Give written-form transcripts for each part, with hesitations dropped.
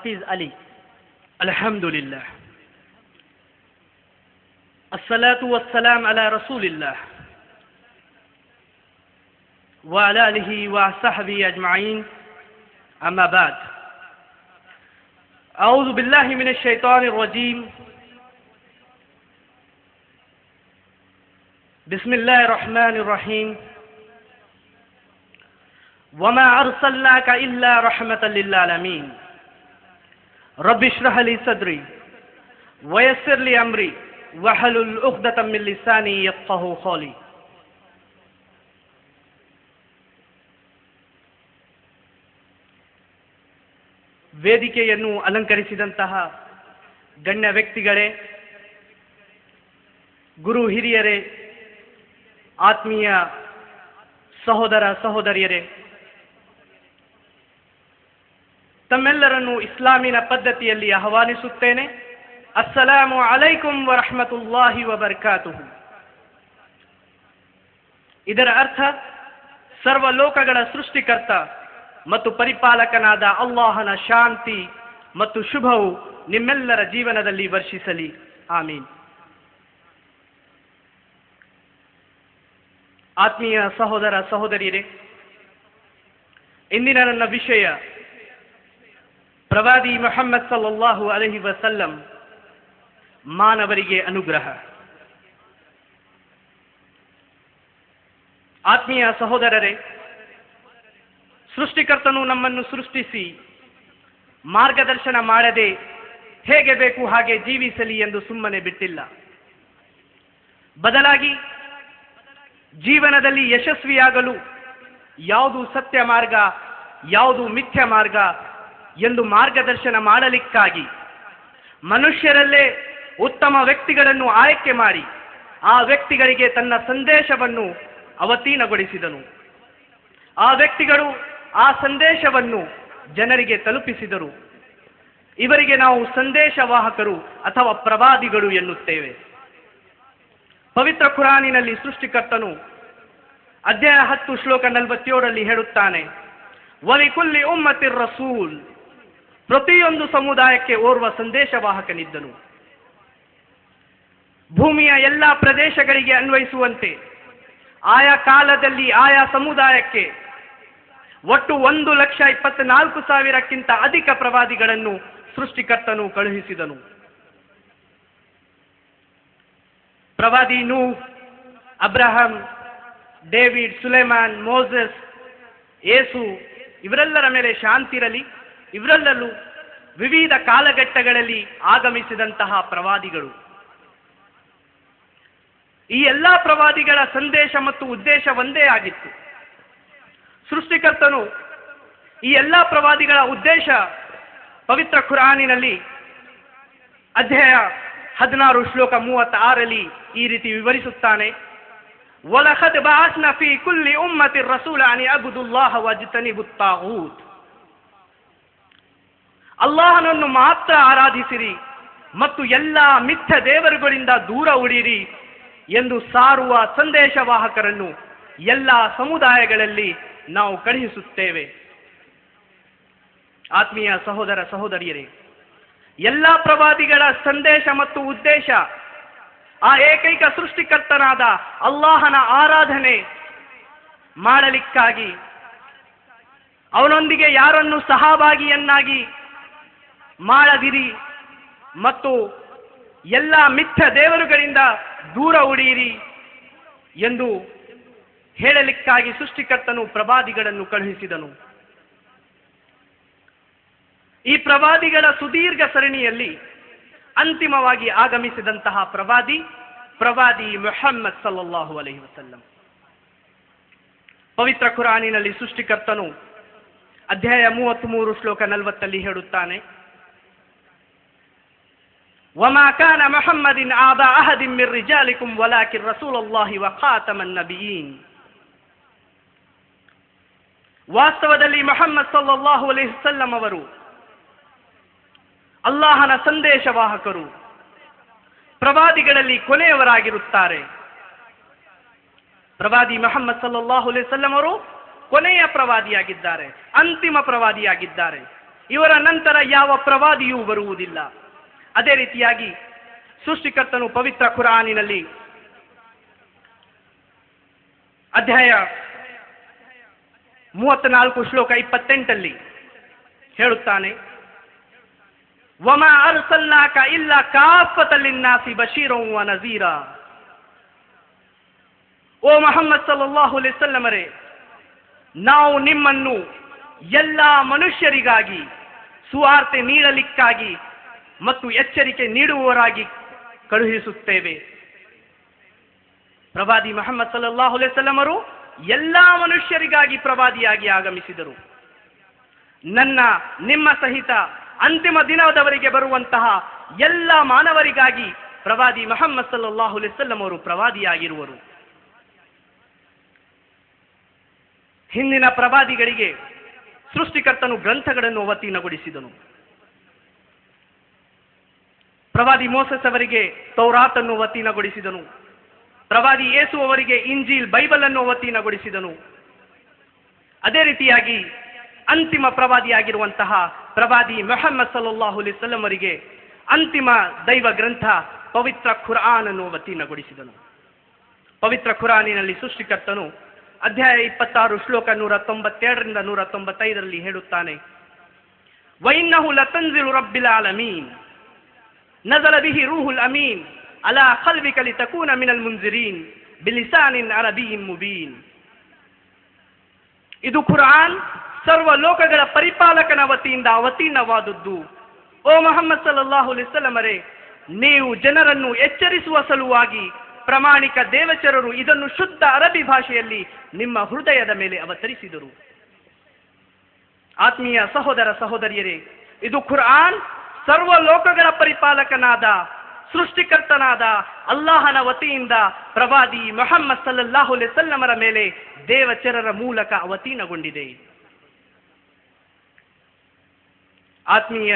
Hafiz Ali. Alhamdulillah. As-salatu was-salam ala Rasulillah. Wa ala alihi wa sahbihi ajma'in. Amma ba'd. A'udhu billahi minash shaitanir rajim. Bismillahir rahmanir rahim. وَمَا أَرْسَلْنَاكَ إِلَّا رَحْمَةً لِلْعَالَمِينَ رَبِّ اشْرَحْ لِي صَدْرِي وَيَسِّرْ لِي أَمْرِي وَاحْلُلْ عُقْدَةً مِنْ لِسَانِي يَفْقَهُوا قَوْلِي. ವೇದಿಕೆಯನ್ನು ಅಲಂಕರಿಸಿದಂತಹ ಗಣ್ಯ ವ್ಯಕ್ತಿಗಳೇ, ಗುರು ಹಿರಿಯರೇ, ಆತ್ಮೀಯ ಸಹೋದರ ಸಹೋದರಿಯರೇ, ತಮ್ಮೆಲ್ಲರನ್ನು ಇಸ್ಲಾಮಿನ ಪದ್ಧತಿಯಲ್ಲಿ ಆಹ್ವಾನಿಸುತ್ತೇನೆ. ಅಸ್ಸಲಾಮು ಅಲೈಕುಂ ವರಹಮತುಲ್ಲಾಹಿ ವಬರ್ಕಾತುಹು. ಇದರ ಅರ್ಥ, ಸರ್ವ ಲೋಕಗಳ ಸೃಷ್ಟಿಕರ್ತ ಮತ್ತು ಪರಿಪಾಲಕನಾದ ಅಲ್ಲಾಹನ ಶಾಂತಿ ಮತ್ತು ಶುಭವು ನಿಮ್ಮೆಲ್ಲರ ಜೀವನದಲ್ಲಿ ವರ್ಷಿಸಲಿ. ಆಮೀನ್. ಆತ್ಮೀಯ ಸಹೋದರ ಸಹೋದರಿಯರೇ, ಇಂದಿನ ನನ್ನ ವಿಷಯ ಪ್ರವಾದಿ ಮುಹಮ್ಮದ್ ಸಲ್ಲಲ್ಲಾಹು ಅಲೈಹಿ ವಸಲ್ಲಂ ಮಾನವರಿಗೆ ಅನುಗ್ರಹ. ಆತ್ಮೀಯ ಸಹೋದರರೇ, ಸೃಷ್ಟಿಕರ್ತನು ನಮ್ಮನ್ನು ಸೃಷ್ಟಿಸಿ ಮಾರ್ಗದರ್ಶನ ಮಾಡದೆ ಹೇಗೆ ಬೇಕು ಹಾಗೆ ಜೀವಿಸಲಿ ಎಂದು ಸುಮ್ಮನೆ ಬಿಟ್ಟಿಲ್ಲ. ಬದಲಾಗಿ ಜೀವನದಲ್ಲಿ ಯಶಸ್ವಿಯಾಗಲು ಯಾವುದು ಸತ್ಯ ಮಾರ್ಗ, ಯಾವುದು ಮಿಥ್ಯ ಮಾರ್ಗ ಎಂದು ಮಾರ್ಗದರ್ಶನ ಮಾಡಲಿಕ್ಕಾಗಿ ಮನುಷ್ಯರಲ್ಲೇ ಉತ್ತಮ ವ್ಯಕ್ತಿಗಳನ್ನು ಆಯ್ಕೆ ಮಾಡಿ ಆ ವ್ಯಕ್ತಿಗಳಿಗೆ ತನ್ನ ಸಂದೇಶವನ್ನು ಅವತೀರ್ಣಗೊಳಿಸಿದನು. ಆ ವ್ಯಕ್ತಿಗಳು ಆ ಸಂದೇಶವನ್ನು ಜನರಿಗೆ ತಲುಪಿಸಿದರು. ಇವರಿಗೆ ನಾವು ಸಂದೇಶವಾಹಕರು ಅಥವಾ ಪ್ರವಾದಿಗಳು ಎನ್ನುತ್ತೇವೆ. ಪವಿತ್ರ ಕುರಾನಿನಲ್ಲಿ ಸೃಷ್ಟಿಕರ್ತನು ಅಧ್ಯಾಯ 10 ಶ್ಲೋಕ 47ರಲ್ಲಿ ಹೇಳುತ್ತಾನೆ, ವಲಿಕುಲ್ಲಿ ಉಮ್ಮತಿರ್ ರಸೂಲ್. ಪ್ರತಿಯೊಂದು ಸಮುದಾಯಕ್ಕೆ ಓರ್ವ ಸಂದೇಶವಾಹಕನಿದ್ದನು. ಭೂಮಿಯ ಎಲ್ಲ ಪ್ರದೇಶಗಳಿಗೆ ಅನ್ವಯಿಸುವಂತೆ ಆಯಾ ಕಾಲದಲ್ಲಿ ಆಯಾ ಸಮುದಾಯಕ್ಕೆ ಒಟ್ಟು 1,24,000ಕ್ಕಿಂತ ಅಧಿಕ ಪ್ರವಾದಿಗಳನ್ನು ಸೃಷ್ಟಿಕರ್ತನು ಕಳುಹಿಸಿದನು. ಪ್ರವಾದಿ Nuh, Abraham, David, Soleimani, Moses, ಯೇಸು ಇವರೆಲ್ಲರ ಮೇಲೆ ಶಾಂತಿರಲಿ. ಇವರೆಲ್ಲರೂ ವಿವಿಧ ಕಾಲಘಟ್ಟಗಳಲ್ಲಿ ಆಗಮಿಸಿದಂತಹ ಪ್ರವಾದಿಗಳು. ಈ ಎಲ್ಲ ಪ್ರವಾದಿಗಳ ಸಂದೇಶ ಮತ್ತು ಉದ್ದೇಶ ಒಂದೇ ಆಗಿತ್ತು. ಸೃಷ್ಟಿಕರ್ತನು ಈ ಎಲ್ಲ ಪ್ರವಾದಿಗಳ ಉದ್ದೇಶ ಪವಿತ್ರ ಕುರಾನಿನಲ್ಲಿ ಅಧ್ಯಾಯ 16 ಶ್ಲೋಕ 36ರಲ್ಲಿ ಈ ರೀತಿ ವಿವರಿಸುತ್ತಾನೆ, ವಲಖದ್ ಬಅಸ್ನಾ ಫೀ ಕುಲ್ಲಿ ಉಮ್ಮತಿ ರಸೂಲ ಅನ್ ಯಅಬುದುಲ್ಲಾಹ ವಜ್ತನಿಬುತ್ ತಾಗೂತ್. ಅಲ್ಲಾಹನನ್ನು ಮಾತ್ರ ಆರಾಧಿಸಿರಿ ಮತ್ತು ಎಲ್ಲ ಮಿಥ್ಯ ದೇವರುಗಳಿಂದ ದೂರ ಉಳಿಯಿರಿ ಎಂದು ಸಾರುವ ಸಂದೇಶವಾಹಕರನ್ನು ಎಲ್ಲ ಸಮುದಾಯಗಳಲ್ಲಿ ನಾವು ಕಳುಹಿಸುತ್ತೇವೆ. ಆತ್ಮೀಯ ಸಹೋದರ ಸಹೋದರಿಯರೇ, ಎಲ್ಲ ಪ್ರವಾದಿಗಳ ಸಂದೇಶ ಮತ್ತು ಉದ್ದೇಶ ಆ ಏಕೈಕ ಸೃಷ್ಟಿಕರ್ತನಾದ ಅಲ್ಲಾಹನ ಆರಾಧನೆ ಮಾಡಲಿಕ್ಕಾಗಿ, ಅವನೊಂದಿಗೆ ಯಾರನ್ನು ಸಹಭಾಗಿಯನ್ನಾಗಿ ಮಾಡದಿರಿ ಮತ್ತು ಎಲ್ಲ ಮಿಥ್ಯ ದೇವರುಗಳಿಂದ ದೂರ ಉಳಿಯಿರಿ ಎಂದು ಹೇಳಲಿಕ್ಕಾಗಿ ಸೃಷ್ಟಿಕರ್ತನು ಪ್ರವಾದಿಗಳನ್ನು ಕಳುಹಿಸಿದನು. ಈ ಪ್ರವಾದಿಗಳ ಸುದೀರ್ಘ ಸರಣಿಯಲ್ಲಿ ಅಂತಿಮವಾಗಿ ಆಗಮಿಸಿದಂತಹ ಪ್ರವಾದಿ ಮುಹಮ್ಮದ್ ಸಲ್ಲಲ್ಲಾಹು ಅಲೈಹಿ ವಸಲ್ಲಂ. ಪವಿತ್ರ ಕುರಾನಿನಲ್ಲಿ ಸೃಷ್ಟಿಕರ್ತನು ಅಧ್ಯಾಯ 33 ಶ್ಲೋಕ 40ರಲ್ಲಿ ಹೇಳುತ್ತಾನೆ, وما كان محمد أبا أحد من رجالكم ولكن رسول الله وخاتم النبيين. ವಾಸ್ತವದಲ್ಲಿ ಮುಹಮ್ಮದ್ ಸಲ್ಲಲ್ಲಾಹು ಅಲೈಹಿ ವಸಲ್ಲಂ ಅವರು ಅಲ್ಲಾಹನ ಸಂದೇಶವಾಹಕರು, ಪ್ರವಾದಿಗಳಲ್ಲಿ ಕೊನೆಯವರಾಗಿರುತ್ತಾರೆ. ಪ್ರವಾದಿ ಮುಹಮ್ಮದ್ ಸಲ್ಲಲ್ಲಾಹು ಅಲೈಹಿ ವಸಲ್ಲಂ ಅವರು ಕೊನೆಯ ಪ್ರವಾದಿಯಾಗಿದ್ದಾರೆ, ಅಂತಿಮ ಪ್ರವಾದಿಯಾಗಿದ್ದಾರೆ. ಇವರ ನಂತರ ಯಾವ ಪ್ರವಾದಿಯೂ ಬರುವುದಿಲ್ಲ. ಅದೇ ರೀತಿಯಾಗಿ ಸೃಷ್ಟಿಕರ್ತನು ಪವಿತ್ರ ಕುರಾನಿನಲ್ಲಿ ಅಧ್ಯಾಯ 34 ಶ್ಲೋಕ 28 ಹೇಳುತ್ತಾನೆ, ವಮಾ ಅರ್ಸಲ್ನಾಕ ಇಲ್ಲಾ ಕಾಫತಲ್ ಲಿನ್ನಾಸಿ ಬಶೀರನ್ ವ ನಜೀರಾ. ಓ ಮುಹಮ್ಮದ್ ಸಲ್ಲಲ್ಲಾಹು ಅಲೈಹಿ ವಸಲ್ಲಮರೇ, ನಾವು ನಿಮ್ಮನ್ನು ಎಲ್ಲ ಮನುಷ್ಯರಿಗಾಗಿ ಸುವಾರ್ತೆ ನೀಡಲಿಕ್ಕಾಗಿ ಮತ್ತು ಎಚ್ಚರಿಕೆ ನೀಡುವವರಾಗಿ ಕಳುಹಿಸುತ್ತೇವೆ. ಪ್ರವಾದಿ ಮುಹಮ್ಮದ್ ಸಲ್ಲಲ್ಲಾಹು ಅಲೈಹಿ ವಸಲ್ಲಮರು ಎಲ್ಲ ಮನುಷ್ಯರಿಗಾಗಿ ಪ್ರವಾದಿಯಾಗಿ ಆಗಮಿಸಿದರು. ನಿಮ್ಮ ಸಹಿತ ಅಂತಿಮ ದಿನದವರೆಗೆ ಬರುವಂತಹ ಎಲ್ಲ ಮಾನವರಿಗಾಗಿ ಪ್ರವಾದಿ ಮುಹಮ್ಮದ್ ಸಲ್ಲಲ್ಲಾಹು ಅಲೈಹಿ ವಸಲ್ಲಂ ಅವರು ಪ್ರವಾದಿಯಾಗಿರುವರು. ಹಿಂದಿನ ಪ್ರವಾದಿಗಳಿಗೆ ಸೃಷ್ಟಿಕರ್ತನು ಗ್ರಂಥಗಳನ್ನು ಅವತೀರ್ಣಗೊಳಿಸಿದನು. ಪ್ರವಾದಿ ಮೋಸೆಸ್ ಅವರಿಗೆ ತೌರಾತನ್ನು ಅವತೀರ್ಣಗೊಳಿಸಿದನು. ಪ್ರವಾದಿ ಯೇಸು ಅವರಿಗೆ ಇಂಜೀಲ್ ಬೈಬಲ್ ಅನ್ನು ಅವತೀರ್ಣಗೊಳಿಸಿದನು. ಅದೇ ರೀತಿಯಾಗಿ ಅಂತಿಮ ಪ್ರವಾದಿಯಾಗಿರುವಂತಹ ಪ್ರವಾದಿ ಮುಹಮ್ಮದ್ ಸಲ್ಲಲ್ಲಾಹು ಅಲೈಹಿ ವಸಲ್ಲಂ ಅವರಿಗೆ ಅಂತಿಮ ದೈವ ಗ್ರಂಥ ಪವಿತ್ರ ಖುರ್ಆನ್ ಅನ್ನು ಅವತೀರ್ಣಗೊಳಿಸಿದನು. ಪವಿತ್ರ ಖುರಾನಿನಲ್ಲಿ ಸೃಷ್ಟಿಕರ್ತನು ಅಧ್ಯಾಯ 26 ಶ್ಲೋಕ 192ರಿಂದ 195 ಹೇಳುತ್ತಾನೆ, ವೈನ್ನಹು ಲತನ್ಜಿಲು ರಬ್ಬಿಲ್ ಆಲಮೀನ್ ನಜಲ ಬಿಹಿ ರೂಹುಲ್ ಅಮೀನ್ ಅಲಾ ಖಲ್ಬಿಕ ಲಿತಕೂನ ಮಿನಲ್ ಮುನ್ಜಿರೀನ್ ಬಿಲಿಸಾನಿನ್ ಅರಬಿಯ್ಯಿನ್ ಮುಬೀನ್. ಇದು ಖುರ್ಆನ್ ಸರ್ವ ಲೋಕಗಳ ಪರಿಪಾಲಕನ ವತಿಯಿಂದ ಅವತೀರ್ಣವಾದದ್ದು. ಓ ಮುಹಮ್ಮದ್ ಸಲ್ಲಲ್ಲಾಹು ಅಲೈಹಿ ವಸಲ್ಲಮರೇ, ನೀವು ಜನರನ್ನು ಎಚ್ಚರಿಸುವ ಸಲುವಾಗಿ ಪ್ರಾಮಾಣಿಕ ದೇವಚರರು ಇದನ್ನು ಶುದ್ಧ ಅರಬಿ ಭಾಷೆಯಲ್ಲಿ ನಿಮ್ಮ ಹೃದಯದ ಮೇಲೆ ಅವತರಿಸಿದರು. ಆತ್ಮೀಯ ಸಹೋದರ ಸಹೋದರಿಯರೇ, ಇದು ಖುರ್ಆನ್ ಸರ್ವ ಲೋಕಗಳ ಪರಿಪಾಲಕನಾದ ಸೃಷ್ಟಿಕರ್ತನಾದ ಅಲ್ಲಾಹನ ವತಿಯಿಂದ ಪ್ರವಾದಿ ಮುಹಮ್ಮದ್ ಸಲ್ಲಲ್ಲಾಹು ಅಲೈಹಿ ವಸಲ್ಲಮರ ಮೇಲೆ ದೇವಚರರ ಮೂಲಕ ಅವತೀರ್ಣಗೊಂಡಿದೆ. ಆತ್ಮೀಯ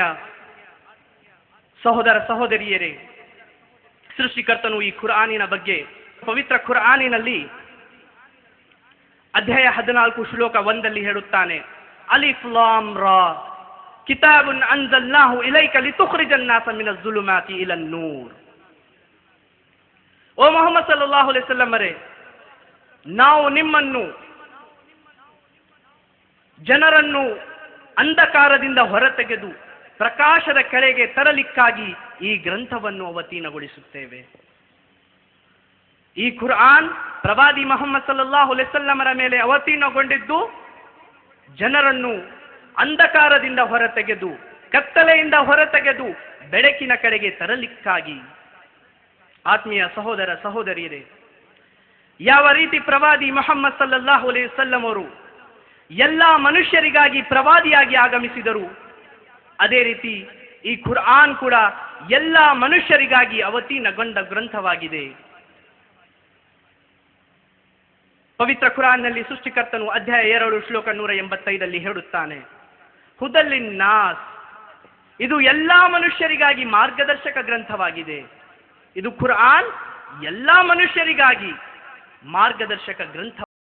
ಸಹೋದರ ಸಹೋದರಿಯರೇ, ಸೃಷ್ಟಿಕರ್ತನು ಈ ಖುರ್ಆನಿನ ಬಗ್ಗೆ ಪವಿತ್ರ ಖುರ್ಆನಿನಲ್ಲಿ ಅಧ್ಯಾಯ 14 ಶ್ಲೋಕ 1 ಹೇಳುತ್ತಾನೆ, ಅಲಿಫ್ ಲಾಮ್ ರಾ ಕಿತಾಬುನ್ ಅನ್ಜಲ್ನಾಹು ಇಲೈಕ ಲಿತುಖ್ರಿಜನ್ ನಾಸ ಮಿನಜ್ ಜುಲುಮಾತಿ ಇಲನ್ ನೂರ್. ಓ ಮುಹಮ್ಮದ್ ಸಲ್ಲಲ್ಲಾಹು ಅಲೈಹಿ ವಸಲ್ಲಮರೇ, ನಾವು ನಿಮ್ಮನ್ನು ಜನರನ್ನು ಅಂಧಕಾರದಿಂದ ಹೊರತೆಗೆದು ಪ್ರಕಾಶದ ಕಡೆಗೆ ತರಲಿಕ್ಕಾಗಿ ಈ ಗ್ರಂಥವನ್ನು ಅವತೀರ್ಣಗೊಳಿಸುತ್ತೇವೆ. ಈ ಖುರ್ಆನ್ ಪ್ರವಾದಿ ಮುಹಮ್ಮದ್ ಸಲ್ಲಲ್ಲಾಹು ಅಲೈಹಿ ವಸಲ್ಲಮರ ಮೇಲೆ ಅವತೀರ್ಣಗೊಂಡಿದ್ದು ಜನರನ್ನು ಅಂಧಕಾರದಿಂದ ಹೊರತೆಗೆದು ಕತ್ತಲೆಯಿಂದ ಹೊರತೆಗೆದು ಬೆಳಕಿನ ಕಡೆಗೆ ತರಲಿಕ್ಕಾಗಿ. ಆತ್ಮೀಯ ಸಹೋದರ ಸಹೋದರಿಯರೇ, ಯಾವ ರೀತಿ ಪ್ರವಾದಿ ಮುಹಮ್ಮದ್ ಸಲ್ಲಲ್ಲಾಹು ಅಲೈಹಿ ವಸಲ್ಲಂ ಅವರು ಎಲ್ಲ ಮನುಷ್ಯರಿಗಾಗಿ ಪ್ರವಾದಿಯಾಗಿ ಆಗಮಿಸಿದರು, ಅದೇ ರೀತಿ ಈ ಖುರ್ಆನ್ ಕೂಡ ಎಲ್ಲ ಮನುಷ್ಯರಿಗಾಗಿ ಅವತೀರ್ಣಗೊಂಡ ಗ್ರಂಥವಾಗಿದೆ. ಪವಿತ್ರ ಖುರ್ಆನ್ನಲ್ಲಿ ಸೃಷ್ಟಿಕರ್ತನು ಅಧ್ಯಾಯ 2 ಶ್ಲೋಕ 185 ಹೇಳುತ್ತಾನೆ, ಹುದಲ್ಲಿನ್ ನಾಸ್, ಇದು ಎಲ್ಲ ಮನುಷ್ಯರಿಗಾಗಿ ಮಾರ್ಗದರ್ಶಕ ಗ್ರಂಥವಾಗಿದೆ. ಇದು ಖುರ್ಆನ್ ಎಲ್ಲ ಮನುಷ್ಯರಿಗಾಗಿ ಮಾರ್ಗದರ್ಶಕ ಗ್ರಂಥ.